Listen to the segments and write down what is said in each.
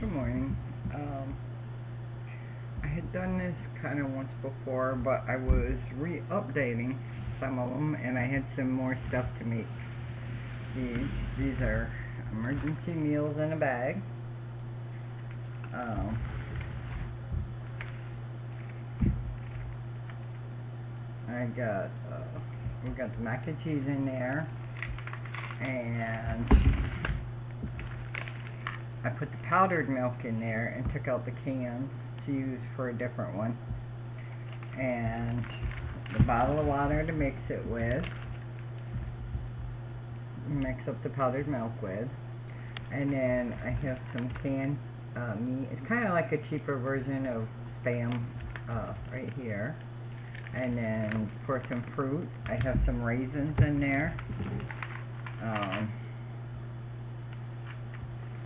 Good morning. I had done this kind of once before, but I was re-updating some of them, and I had some more stuff to make. These are emergency meals in a bag. We got the mac and cheese in there, and I put the powdered milk in there and took out the cans to use for a different one, and the bottle of water to mix it with, mix up the powdered milk with, and then I have some canned meat. It's kind of like a cheaper version of Spam right here. And then for some fruit, I have some raisins in there.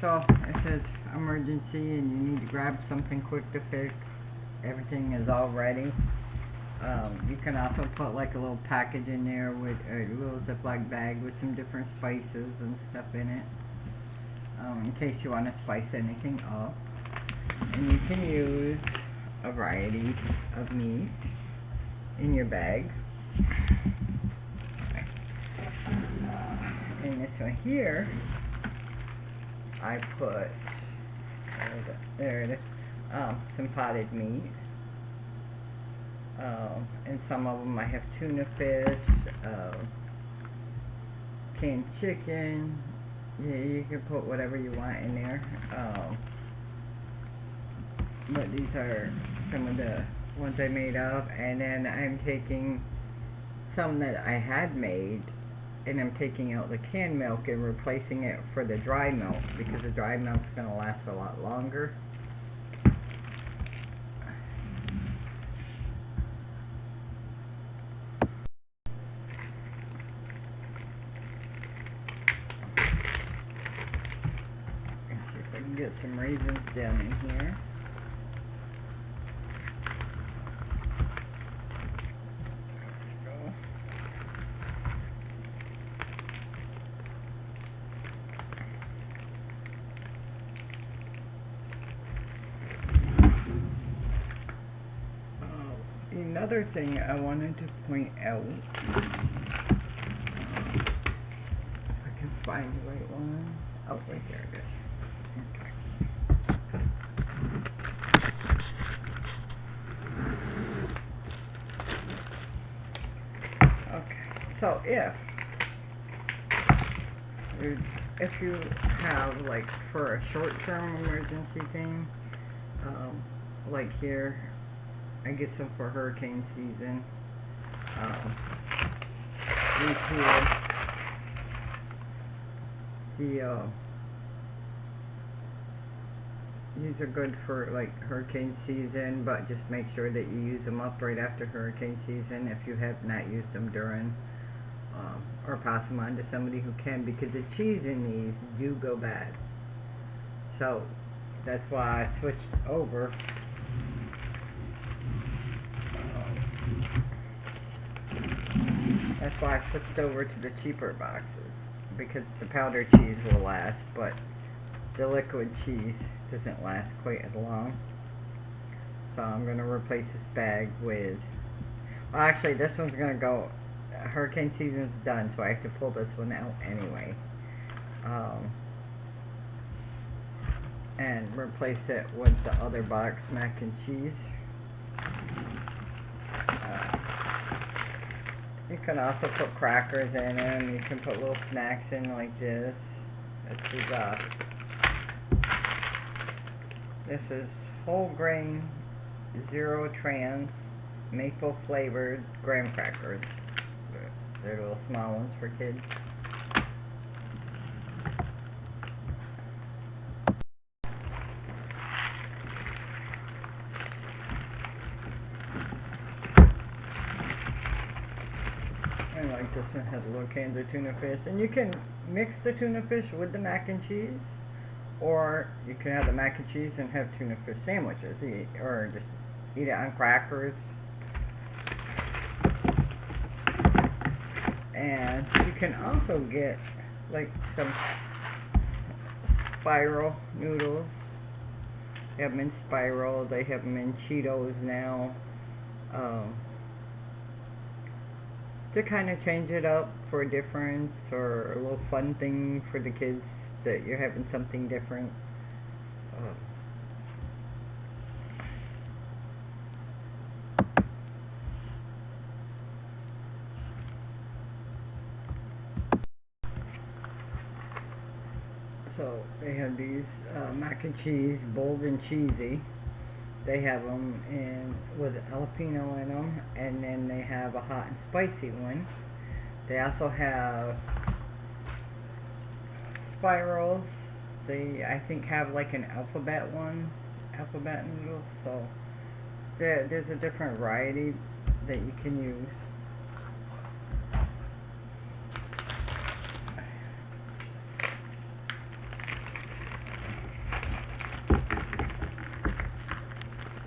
So it says emergency and you need to grab something quick to fix. Everything is all ready. You can also put like a little package in there with a little Ziploc bag with some different spices and stuff in it, in case you want to spice anything up. And you can use a variety of meat in your bag. In this one here, I put there it is, some potted meat, and some of them I have tuna fish, canned chicken. Yeah, you can put whatever you want in there. But these are some of the ones I made up, and then I'm taking some that I had made, and I'm taking out the canned milk and replacing it for the dry milk, because the dry milk's going to last a lot longer. Let's see if I can get some raisins down in here. Another thing I wanted to point out, if I can find the right one. Oh, right there it is. Okay. So if you have like for a short-term emergency thing, like here, I get some for hurricane season. These are good for like hurricane season, but just make sure that you use them up right after hurricane season if you have not used them during, or pass them on to somebody who can, because the cheese in these do go bad. So that's why I switched over. That's why I switched over to the cheaper boxes, because the powdered cheese will last, but the liquid cheese doesn't last quite as long. So I'm going to replace this bag with, well, actually this one's going to go, hurricane season's done, so I have to pull this one out anyway, and replace it with the other box mac and cheese. You can also put crackers in them. You can put little snacks in like this. This is whole grain, zero trans, maple flavored graham crackers. They're little small ones for kids. Like this one has little cans of tuna fish, and you can mix the tuna fish with the mac and cheese, or you can have the mac and cheese and have tuna fish sandwiches, or just eat it on crackers. And you can also get like some spiral noodles They have them in spiral. They have them in Cheetos now. Um, to kind of change it up for a difference or a little fun thing for the kids that you're having something different. Uh, so they have these mac and cheese, bold and cheesy. They have them in with jalapeno in them, and then they have a hot and spicy one. They also have spirals. They, I think, have like an alphabet one, alphabet noodles. So there's a different variety that you can use.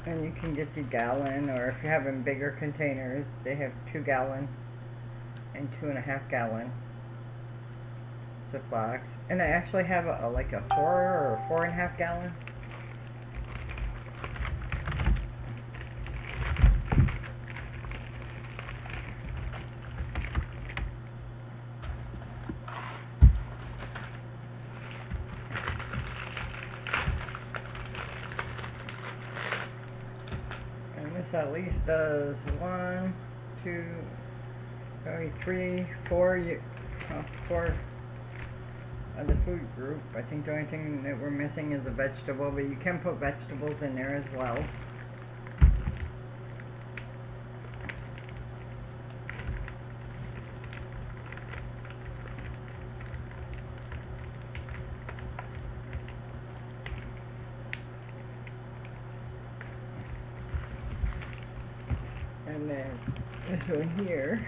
And you can get the gallon, or if you're having bigger containers, they have 2-gallon and 2.5-gallon Ziplocs. And I actually have like a 4 or 4.5-gallon. And this at least does 1, 2, maybe 3, 4, 4 of the food group. I think the only thing that we're missing is a vegetable, but you can put vegetables in there as well. And then this one here,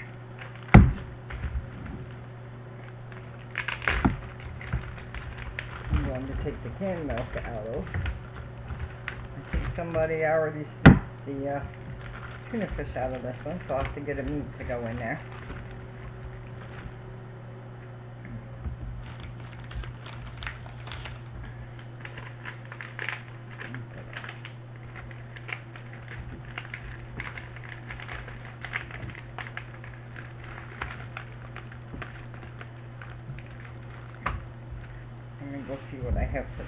I'm going to take the canned milk out of. I think somebody already scooped the tuna fish out of this one, so I'll have to get a meat to go in there. Let me go see what I have for.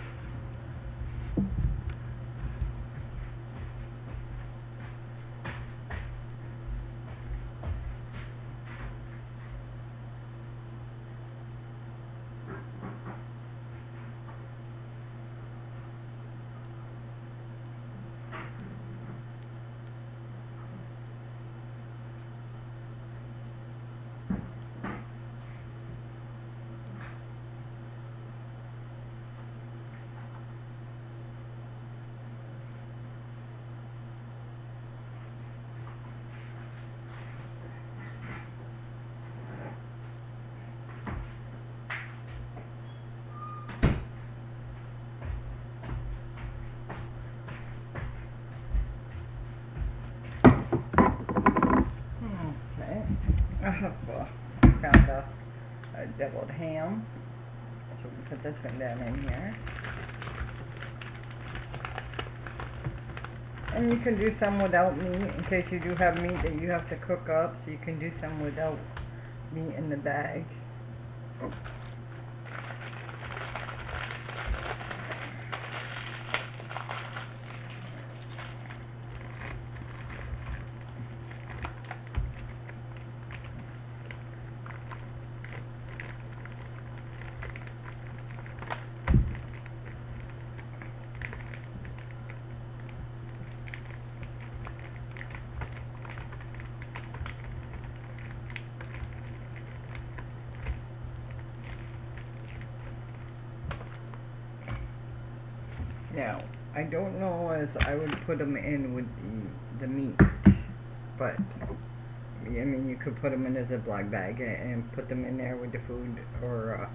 Found a deviled ham, so we can put this one down in here. And you can do some without meat, in case you do have meat that you have to cook up, so you can do some without meat in the bag. Now, I don't know as I would put them in with the meat, but I mean you could put them in a Ziploc bag and put them in there with the food, or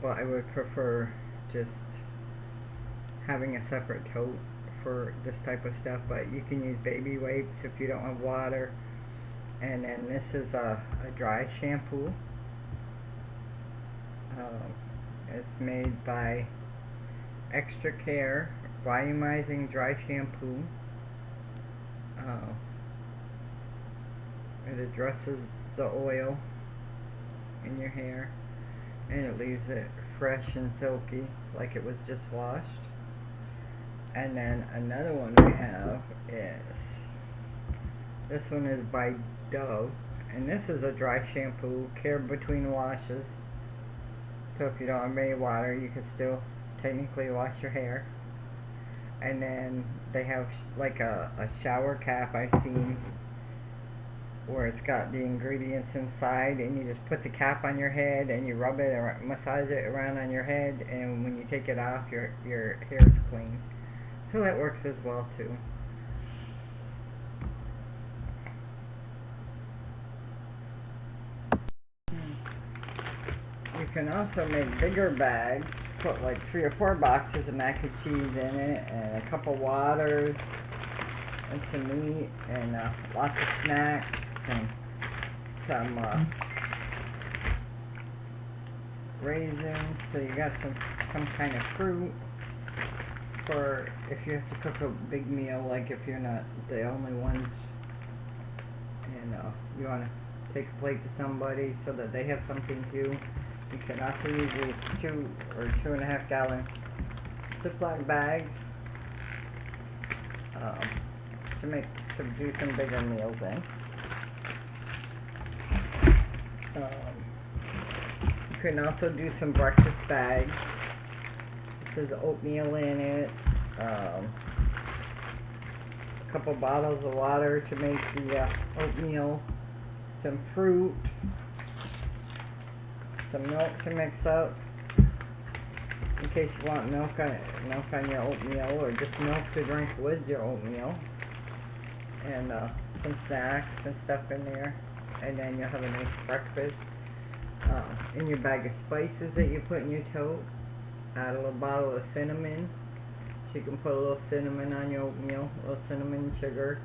but I would prefer just having a separate tote for this type of stuff. But you can use baby wipes if you don't have water. And then this is a dry shampoo. It's made by Extra Care volumizing dry shampoo. It addresses the oil in your hair, and it leaves it fresh and silky like it was just washed. And then another one we have is, this one is by Dove, and this is a dry shampoo, care between washes. So if you don't have any water, you can still technically wash your hair. And then they have like a shower cap I've seen where it's got the ingredients inside, and you just put the cap on your head and you rub it or massage it around on your head, and when you take it off, your hair is clean. So that works as well too. You can also make bigger bags, put like 3 or 4 boxes of mac and cheese in it, and a couple waters, and some meat, and lots of snacks, and some raisins, so you got some kind of fruit for if you have to cook a big meal, like if you're not the only ones, and you want to take a plate to somebody so that they have something too. You can also use these 2 or 2.5 gallon Ziploc bags to do some bigger meals in. You can also do some breakfast bags. This is oatmeal in it. A couple bottles of water to make the oatmeal. Some fruit. Some milk to mix up, in case you want milk on your oatmeal, or just milk to drink with your oatmeal, and some snacks and stuff in there, and then you'll have a nice breakfast. In your bag of spices that you put in your tote, add a little bottle of cinnamon, so you can put a little cinnamon on your oatmeal, a little cinnamon and sugar.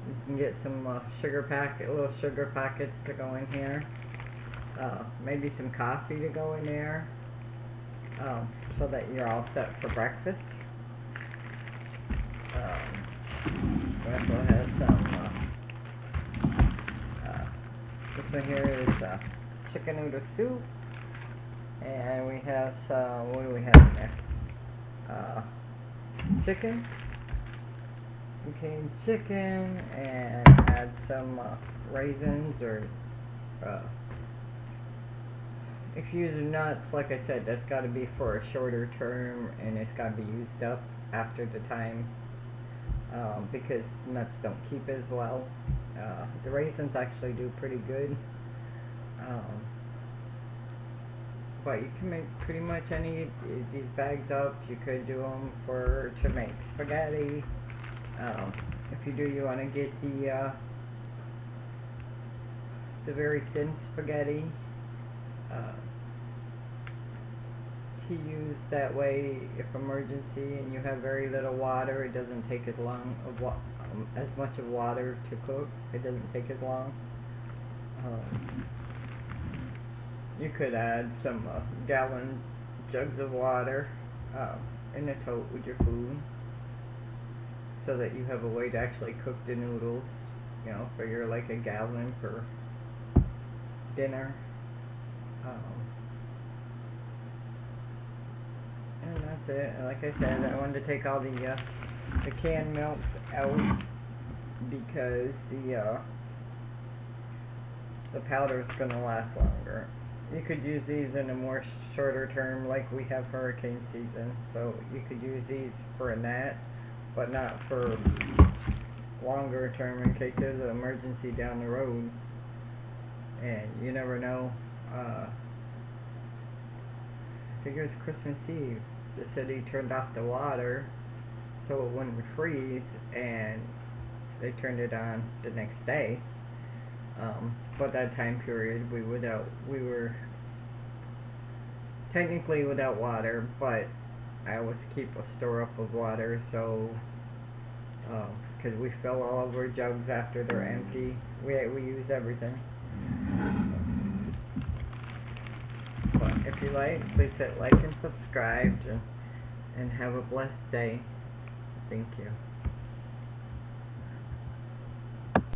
You can get some little sugar packets to go in here. Maybe some coffee to go in there, so that you're all set for breakfast. We also have some. This one here is chicken noodle soup, and we have some. What do we have in there? Chicken. Canned chicken, and add some raisins, or if you use nuts, like I said, that's got to be for a shorter term, and it's got to be used up after the time, because nuts don't keep as well. The raisins actually do pretty good, but you can make pretty much any of these bags up. You could do them to make spaghetti. If you do, you want to get the very thin spaghetti to use. That way, if emergency and you have very little water, it doesn't take as long as much of water to cook. It doesn't take as long. You could add some gallon jugs of water in the tote with your food, so that you have a way to actually cook the noodles, figure like a gallon for dinner. And that's it. And like I said, I wanted to take all the canned milk out, because the powder is going to last longer. You could use these in a more shorter term, like we have hurricane season, so you could use these for a net, but not for longer term, in case there's an emergency down the road. And you never know. I figure it's Christmas Eve. The city turned off the water so it wouldn't freeze, and they turned it on the next day. But that time period, we were technically without water, but I always keep a store up of water, so because we fill all of our jugs after they're empty. We use everything. But if if you like, please hit like and subscribe, and have a blessed day. Thank you.